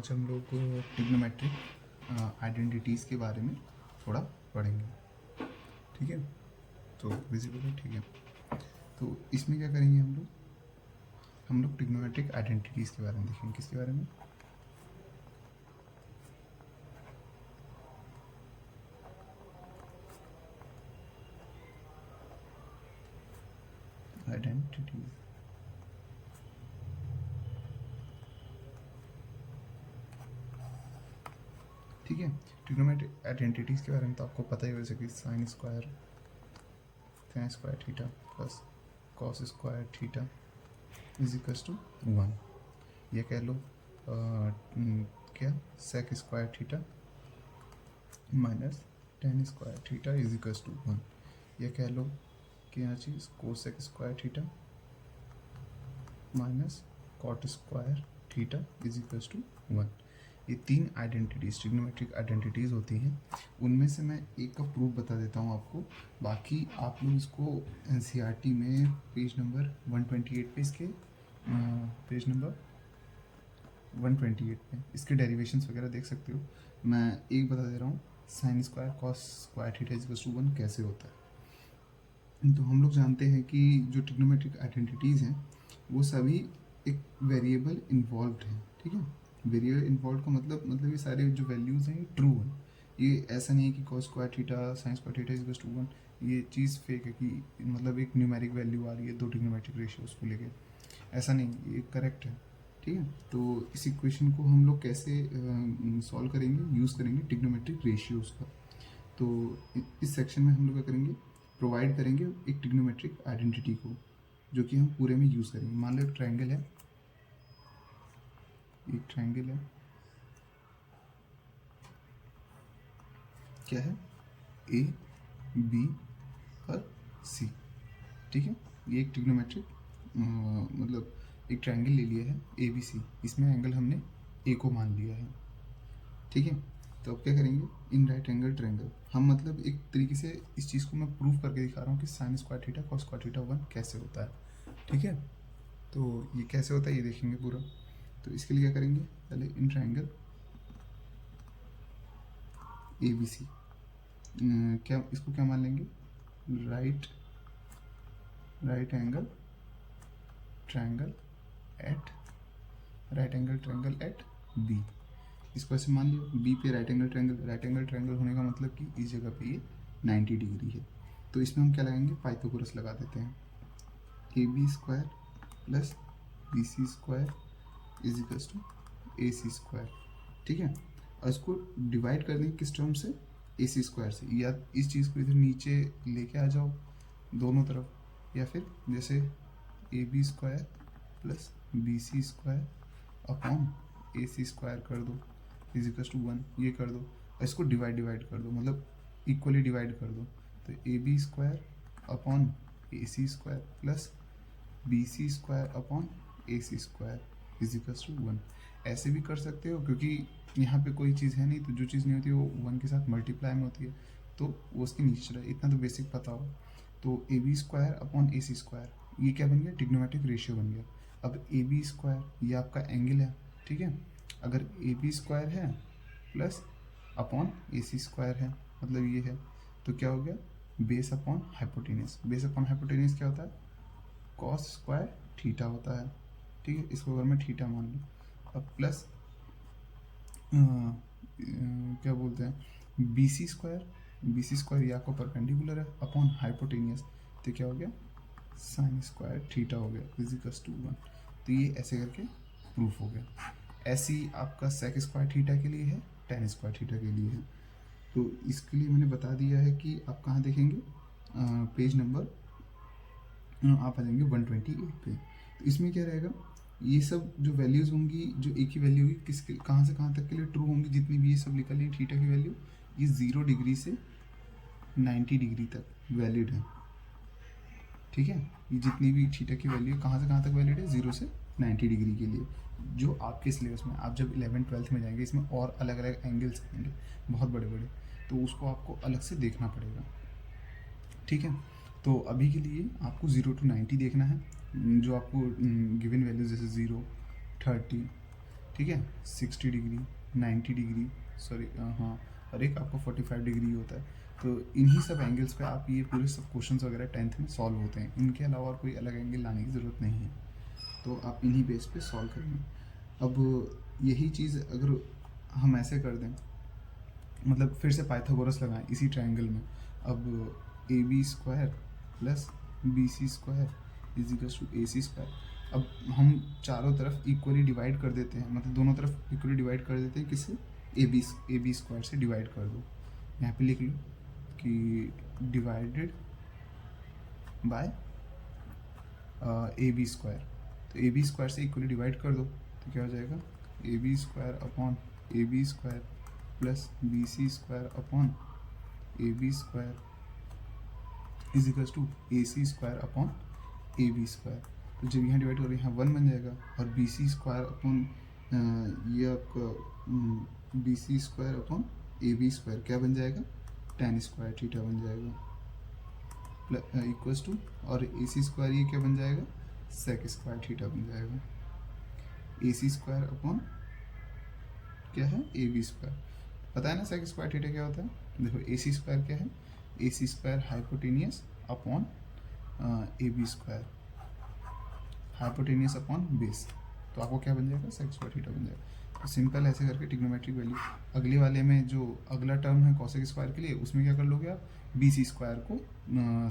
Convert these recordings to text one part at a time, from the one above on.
आज हम लोग ट्रिग्नोमेट्रिक आइडेंटिटीज़ के बारे में थोड़ा पढ़ेंगे। ठीक है, तो विजिबल है? ठीक है, तो इसमें क्या करेंगे हम लोग ट्रिग्नोमेट्रिक आइडेंटिटीज़ के बारे में देखेंगे। किसके बारे में? आइडेंटिटीज। ठीक है, ट्रिग्नोमेट्रिक आइडेंटिटीज़ के बारे में तो आपको पता ही हो, जैसे कि sine square theta plus cos square theta is equals to 1। ये कह लो क्या sec square theta minus tan square theta is equals to 1। ये कह लो कि यहाँ चीज़ cosec square theta minus cot square theta is equals to 1। ये तीन आइडेंटिटीज़ ट्रिग्नोमेट्रिक आइडेंटिटीज़ होती हैं। उनमें से मैं एक का प्रूफ बता देता हूँ आपको, बाकी आप लोग इसको एनसीईआरटी में पेज नंबर 128 पे इसके पेज नंबर 128 पे इसके डेरिवेशंस वगैरह देख सकते हो। मैं एक बता दे रहा हूँ, sine square cos square theta is equals to 1 कैसे होता है। तो हम लोग जानते हैं कि जो ट्रिग्नोमेट्रिक आइडेंटिटीज़ हैं वो सभी एक वेरिएबल इन्वॉल्व हैं। ठीक है, वेरिएबल इन्वॉल्व का मतलब ये सारे जो वैल्यूज़ हैं ये ट्रू हैं। ये ऐसा नहीं है कि cos square theta sine square theta is equals to 1 ये चीज़ फेक है कि मतलब एक न्यूमेरिक वैल्यू आ रही है दो ट्रिग्नोमेट्रिक रेशियोज को लेके, ऐसा नहीं, ये करेक्ट है। ठीक है, तो इस इक्वेशन को हम लोग कैसे सॉल्व करेंगे, यूज़ करेंगे ट्रिग्नोमेट्रिक रेशियोज का। तो इस सेक्शन में हम लोग क्या करेंगे, प्रोवाइड करेंगे एक ट्रिग्नोमेट्रिक आइडेंटिटी को जो कि हम पूरे में यूज़ करेंगे। मान लो एक ट्रायंगल है, क्या है, ए बी और सी। ठीक है, ये एक ट्रिग्नोमेट्रिक मतलब एक ट्रायंगल ले लिया है ए बी सी, इसमें एंगल हमने ए को मान लिया है। ठीक है, तो अब क्या करेंगे, इन राइट एंगल ट्रायंगल हम मतलब एक तरीके से इस चीज़ को मैं प्रूव करके दिखा रहा हूँ कि sine square theta cos square theta 1 कैसे होता है। ठीक है, तो ये कैसे होता है ये देखेंगे पूरा। तो इसके लिए क्या करेंगे, पहले in triangle A B C क्या इसको क्या मान लेंगे, right angle triangle at B. इसको ऐसे मान लिया, बी पे राइट एंगल ट्रायंगल होने का मतलब कि इस जगह पे ये 90 डिग्री है। तो इसमें हम क्या लगाएंगे, पाइथागोरस लगा देते हैं। A B square plus B C square is equals to A C square. ठीक है, और इसको डिवाइड कर देंगे किस टर्म से, ए सी स्क्वायर से, या इस चीज़ को इधर नीचे लेके आ जाओ दोनों तरफ, या फिर जैसे A B square plus B C square upon A C square कर दो इज इक्वल्स टू 1, ये कर दो, और इसको डिवाइड कर दो, मतलब इक्वली डिवाइड कर दो। तो A B square upon A C square plus B C square upon A C square is equals to 1। ऐसे भी कर सकते हो क्योंकि यहाँ पे कोई चीज़ है नहीं, तो जो चीज़ नहीं होती वो 1 के साथ मल्टीप्लाई में होती है, तो वो उसकी नेचर है, इतना तो बेसिक पता हो। तो A B square upon A C square ये क्या बन गया, ट्रिग्नोमेट्रिक रेशियो बन गया। अब ए बी स्क्वायर ये आपका एंगल है। ठीक है, अगर ए बी स्क्वायर है plus upon A C square है, मतलब ये है, तो क्या हो गया, base upon hypotenuse. Base upon hypotenuse क्या होता है, कॉस स्क्वायर थीटा होता है। ठीक है, इसको अगर मैं थीटा मान लूँ, अब प्लस क्या बोलते हैं, बी सी स्क्वायर ये आपको परपेंडिकुलर है अपॉन हाइपोटेनियस, तो क्या हो गया, साइन स्क्वायर थीटा हो गया इज इक्वल्स टू 1। तो ये ऐसे करके प्रूफ हो गया। ऐसे ही आपका सेक स्क्वायर थीटा के लिए है, टेन स्क्वायर थीटा के लिए है। तो इसके लिए मैंने बता दिया है कि आप कहाँ देखेंगे, पेज नंबर आप आ जाएंगे 128 पे। तो इसमें क्या रहेगा, ये सब जो वैल्यूज़ होंगी, जो एक ही वैल्यू होगी, किसके कहाँ से कहाँ तक के लिए ट्रू होंगी, जितनी भी ये सब निकल रही थीटा की वैल्यू, ये 0 डिग्री से 90 डिग्री तक वैलिड है। ठीक है, ये जितनी भी थीटा की वैल्यू कहाँ से कहाँ तक वैलिड है, 0 से 90 डिग्री के लिए। जो आपके सिलेबस में आप जब 11th-12th में जाएंगे, इसमें और अलग अलग एंगल्स आएंगे बहुत बड़े बड़े, तो उसको आपको अलग से देखना पड़ेगा। ठीक है, तो अभी के लिए आपको 0 to 90 देखना है, जो आपको गिवन वैल्यूज जैसे 0, 30, ठीक है, 60 डिग्री, 90 डिग्री, सॉरी हाँ, और एक आपका 45 डिग्री होता है। तो इन्हीं सब एंगल्स पे आप ये पूरे सब क्वेश्चंस वगैरह 10th में सॉल्व होते हैं, इनके अलावा और कोई अलग एंगल लाने की ज़रूरत नहीं है। तो आप इन्हीं बेस पे सॉल्व करेंगे। अब यही चीज़ अगर हम ऐसे कर दें, मतलब फिर से पाइथागोरस लगाएं इसी ट्रायंगल में, अब A B square plus B C square is equal to A C square. अब हम चारों तरफ इक्वली डिवाइड कर देते हैं, मतलब दोनों तरफ इक्वली डिवाइड कर देते हैं, किससे? ए बी स्क्वायर से डिवाइड कर दो। यहाँ पे लिख लो कि divided by A B square. तो ए बी स्क्वायर से इक्वली डिवाइड कर दो तो क्या हो जाएगा? A B square upon A B square plus B C square upon A B square is equal to A C square upon A B square. तो जब यहाँ डिवाइड करो यहाँ 1 बन जाएगा, और बी सी स्क्वायर अपॉन ये आपका B C square upon A B square क्या बन जाएगा? tan स्क्वायर थीटा बन जाएगा इक्वल्स टू, और ए सी स्क्वायर ये क्या बन जाएगा? sec स्क्वायर थीटा बन जाएगा। ए सी स्क्वायर अपॉन क्या है? A B square. पता है ना sec स्क्वायर थीटा क्या होता है? देखो ए सी स्क्वायर क्या है? A C square hypotenuse upon A B square, hypotenuse upon base. तो आपको क्या बन जाएगा? sec स्क्वायर थीटा बन जाएगा। तो सिंपल ऐसे करके ट्रिग्नोमेट्रिक वैल्यू अगले वाले में जो अगला टर्म है cosec स्क्वायर के लिए, उसमें क्या कर लोगे आप? बी सी स्क्वायर को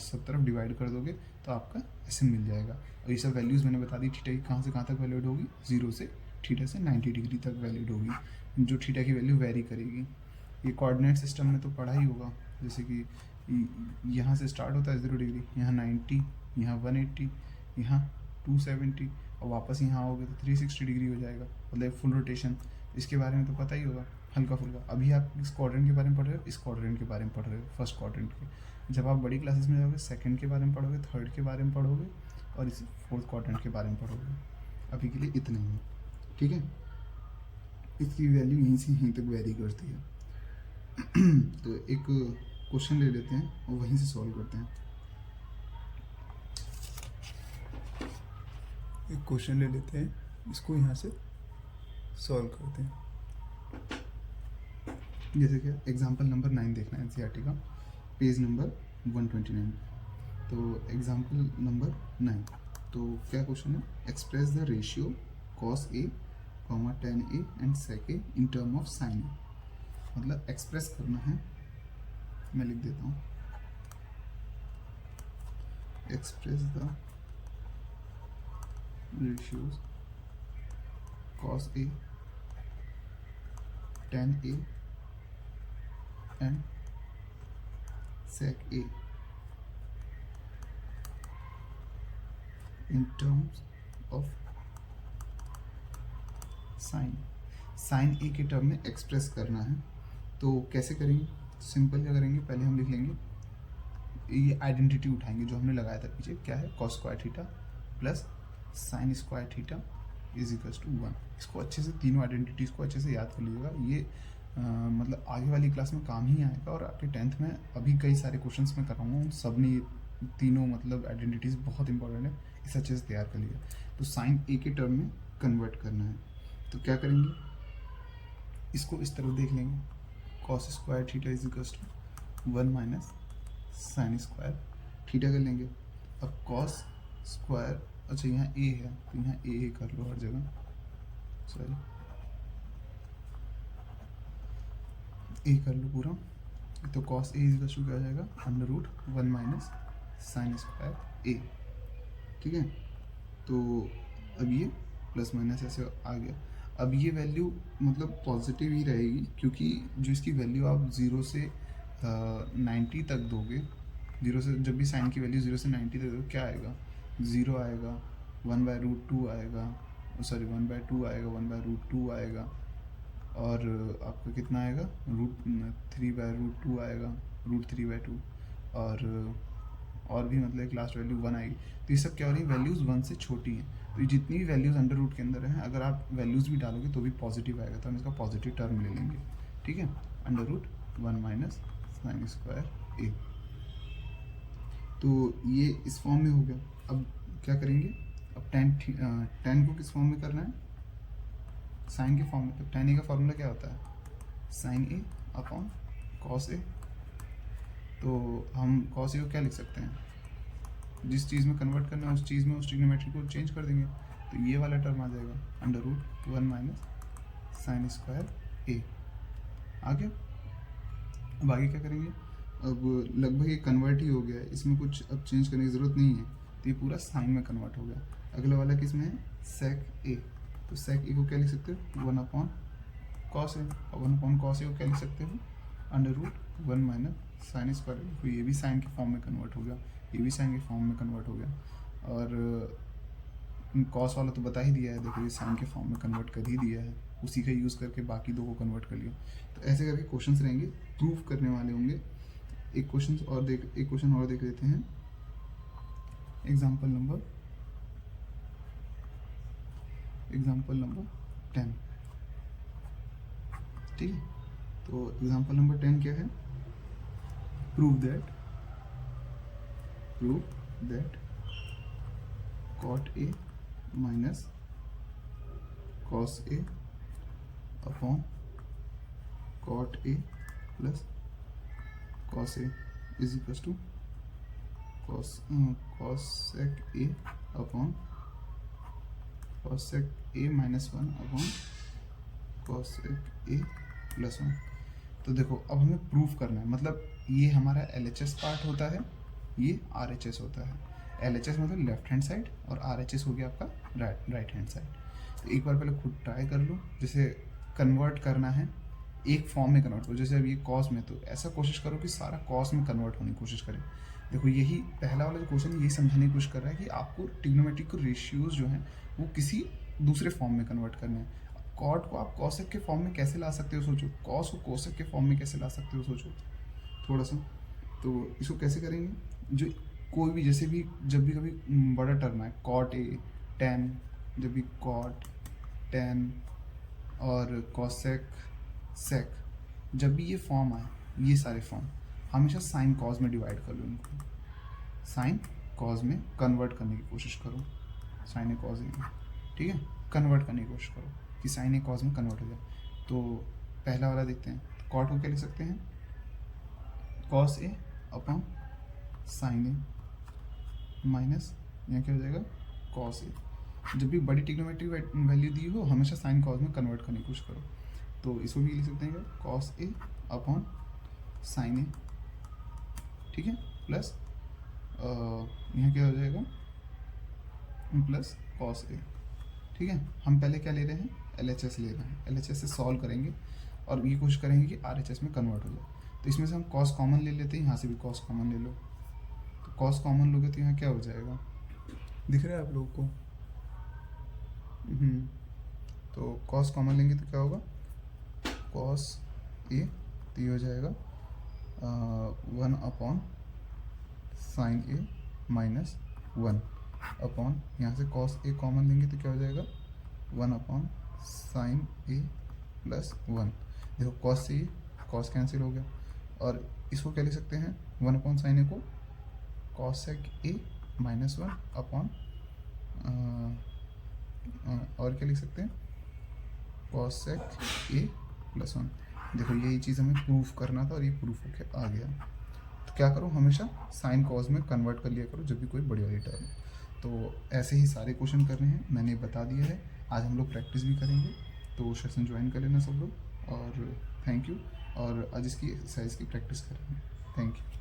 सब तरफ डिवाइड कर दोगे तो आपका ऐसे मिल जाएगा। और ये सब वैल्यूज़ मैंने बता दी थीटा की कहाँ से कहाँ तक वैलिड होगी, 0 से थीटा से 90 डिग्री तक वैलिड होगी, जो थीटा की वैल्यू वेरी करेगी। ये कोऑर्डिनेट सिस्टम में तो पढ़ा ही होगा, जैसे कि यहाँ से स्टार्ट होता है 0 डिग्री, यहाँ 90, यहाँ 180, यहाँ 270, और वापस यहाँ आओगे तो 360 डिग्री हो जाएगा, मतलब फुल रोटेशन। इसके बारे में तो पता ही होगा हल्का फुल्का। अभी आप इस क्वाड्रेंट के बारे में पढ़ रहे हो, इस क्वाड्रेंट के बारे में पढ़ रहे हो, फर्स्ट क्वाड्रेंट के। जब आप बड़ी क्लासेस में जाओगे सेकंड के बारे में पढ़ोगे, थर्ड के बारे में पढ़ोगे, और इस फोर्थ क्वाड्रेंट के बारे में पढ़ोगे। अभी के लिए इतना ही है, ठीक है। इसकी वैल्यू यहीं से यहीं तक वेरी करती है। तो एक क्वेश्चन ले लेते हैं और वहीं से सॉल्व करते हैं। एक क्वेश्चन ले लेते हैं, इसको यहाँ से सॉल्व करते हैं। जैसे कि एग्जाम्पल नंबर 9 देखना है एनसीईआरटी का, पेज नंबर 129। तो एग्जाम्पल नंबर 9, तो क्या क्वेश्चन है? Express the ratio cos a, tan a and sec a in term of sin a। मतलब एक्सप्रेस करना है, मैं लिख देता हूँ, express the ratios cos a, tan a and sec a in terms of sin a के term में express करना है। तो कैसे करेंगे? सिंपल क्या करेंगे, पहले हम लिख लेंगे, ये आइडेंटिटी उठाएंगे जो हमने लगाया था पीछे, क्या है? cos square theta plus sine square theta is equals to 1। इसको अच्छे से, तीनों आइडेंटिटीज़ को अच्छे से याद कर लीजिएगा। ये मतलब आगे वाली क्लास में काम ही आएगा, और आपके 10th में अभी कई सारे क्वेश्चंस में कराऊंगा, उन सब ने ये तीनों मतलब आइडेंटिटीज़ बहुत इंपॉर्टेंट है, इसे अच्छे से तैयार कर लीजिए। तो साइन ए के टर्म में कन्वर्ट करना है, तो क्या करेंगे? इसको इस तरफ देख लेंगे, cos square theta is equals to 1 minus sine square theta कर लेंगे। अब cos स्क्वायर, अच्छा यहाँ a है तो यहाँ a कर लो हर जगह, सॉरी a कर लो पूरा। तो cos a is equals to क्या हो जाएगा? √1 माइनस साइन स्क्वायर a, ठीक है। तो अब ये प्लस माइनस ऐसे आ गया। अब ये वैल्यू मतलब पॉजिटिव ही रहेगी, क्योंकि जो इसकी वैल्यू आप 0 से 90 तक दोगे, 0 से जब भी साइन की वैल्यू 0 से 90 तक दोगे, क्या आएगा? 0 आएगा, 1/√2 आएगा, सॉरी 1/2 आएगा, 1/√2 आएगा, और आपका कितना आएगा? √3/√2 आएगा, √3/2, और भी मतलब एक लास्ट वैल्यू 1 आएगी। तो ये सब क्या हो रही है? वैल्यूज़ 1 से छोटी हैं। तो ये जितनी भी वैल्यूज़ अंडर रूट के अंदर हैं, अगर आप वैल्यूज़ भी डालोगे तो भी पॉजिटिव आएगा, तो हम इसका पॉजिटिव टर्म ले लेंगे, ठीक है। √1 माइनस साइन स्क्वायर ए। तो ये इस फॉर्म में हो गया। अब क्या करेंगे? अब tan को किस फॉर्म में करना है? साइन के फॉर्म में tan a का फॉर्मूला क्या होता है, sign A upon cos A. तो हम कॉस ए को क्या लिख सकते हैं, जिस चीज़ में कन्वर्ट करना है उस चीज़ में उस ट्रिग्नोमेट्री को चेंज कर देंगे, तो ये वाला टर्म आ जाएगा √1 माइनस साइन स्क्वायर ए। आगे अब आगे क्या करेंगे, अब लगभग ये कन्वर्ट ही हो गया है, इसमें कुछ अब चेंज करने की ज़रूरत नहीं है, तो ये पूरा साइन में कन्वर्ट हो गया। अगला वाला किस में है, सेक ए। तो सेक ए को क्या लिख सकते हो, 1 अपॉन कॉस ए, और 1 अपॉन कॉस ए को क्या लिख सकते हो, √1 माइनस साइन स्क्वायर ए। तो ये भी साइन के फॉर्म में कन्वर्ट हो गया, ये भी साइन के फॉर्म में कन्वर्ट हो गया। और कॉस वाला तो बता ही दिया है, देखो ये साइन के फॉर्म में कन्वर्ट कर ही दिया है, उसी का यूज़ करके बाकी दो को कन्वर्ट कर लिया। तो ऐसे करके क्वेश्चंस रहेंगे, प्रूफ करने वाले होंगे। एक क्वेश्चन और देख लेते हैं, एग्जाम्पल नंबर 10। ठीक है, तो एग्जाम्पल नंबर 10 क्या है, prove that cot a minus cos a upon cot a plus cos a is equal to cosec a upon cosec a minus 1 upon cosec a plus 1। तो देखो अब हमें प्रूफ करना है, मतलब ये हमारा LHS पार्ट होता है, ये RHS होता है। LHS मतलब लेफ्ट हैंड साइड और RHS हो गया आपका राइट हैंड साइड। तो एक बार पहले खुद ट्राई कर लो, जैसे कन्वर्ट करना है एक फॉर्म में कन्वर्ट करो, जैसे अब ये कॉस में, तो ऐसा कोशिश करो कि सारा कॉस में कन्वर्ट होने की कोशिश करें। देखो यही पहला वाला जो क्वेश्चन है, यही समझाने की कोशिश कर रहा है कि आपको ट्रिग्नोमेट्रिक को रेशियोज जो हैं वो किसी दूसरे फॉर्म में कन्वर्ट करने हैं। कॉट को आप कॉसेक के फॉर्म में कैसे ला सकते हो सोचो, कॉस को कोसेक के फॉर्म में कैसे ला सकते हो सोचो थोड़ा सा। तो इसको कैसे करेंगे, जो कोई भी जैसे भी जब भी कभी बड़ा टर्म है कॉट ए टेन, जब भी कॉट टेन और कॉसेक सेक, जब भी ये फॉर्म आए, ये सारे फॉर्म हमेशा साइन कॉज में डिवाइड कर लो इनको, साइन कॉज में कन्वर्ट करने की कोशिश करो, साइन ए कॉज ए, ठीक है, कन्वर्ट करने की कोशिश करो कि साइन ए कॉज में कन्वर्ट हो जाए। तो पहला वाला देखते हैं, तो कॉट को क्या लिख सकते हैं, cos A upon sine A minus यहाँ क्या हो जाएगा कॉस ए। जब भी बड़ी ट्रिग्नोमेट्रिक वैल्यू दी हो हमेशा साइन कॉज में कन्वर्ट करने की कोशिश करो। तो इसको भी लिख सकते हैं कॉस ए अपॉन साइन ए, ठीक है, प्लस यहाँ क्या हो जाएगा प्लस कॉस ए। ठीक है, हम पहले क्या ले रहे हैं, LHS ले रहे हैं, LHS से सॉल्व करेंगे और ये कोशिश करेंगे कि RHS में कन्वर्ट हो जाए। तो इसमें से हम कॉस कॉमन ले लेते हैं, यहाँ से भी कॉस कॉमन ले लो, तो कॉस कॉमन लोगे तो यहाँ क्या हो जाएगा, दिख रहा है आप लोगों को, तो कॉस कॉमन लेंगे तो क्या होगा, कॉस ए, तो ये हो जाएगा 1 अपॉन साइन ए माइनस 1 अपॉन, यहाँ से कॉस ए कॉमन लेंगे तो क्या हो जाएगा 1 अपॉन साइन ए प्लस 1। देखो कॉस से कॉस कैंसिल हो गया, और इसको क्या लिख सकते हैं 1 अपॉन साइन ए को कॉसेक ए माइनस 1 अपॉन और क्या लिख सकते हैं कॉसेक ए प्लस 1। देखो यही चीज़ हमें प्रूफ करना था और ये प्रूफ होके आ गया। तो क्या करो, हमेशा साइन कॉज में कन्वर्ट कर लिया करो जब भी कोई बड़ी वाली टर्म। तो ऐसे ही सारे क्वेश्चन करने हैं, मैंने बता दिया है। आज हम लोग प्रैक्टिस भी करेंगे, तो सेशन ज्वाइन कर लेना सब लोग, और थैंक यू। और आज इसकी एक्सरसाइज की प्रैक्टिस करेंगे। Thank you.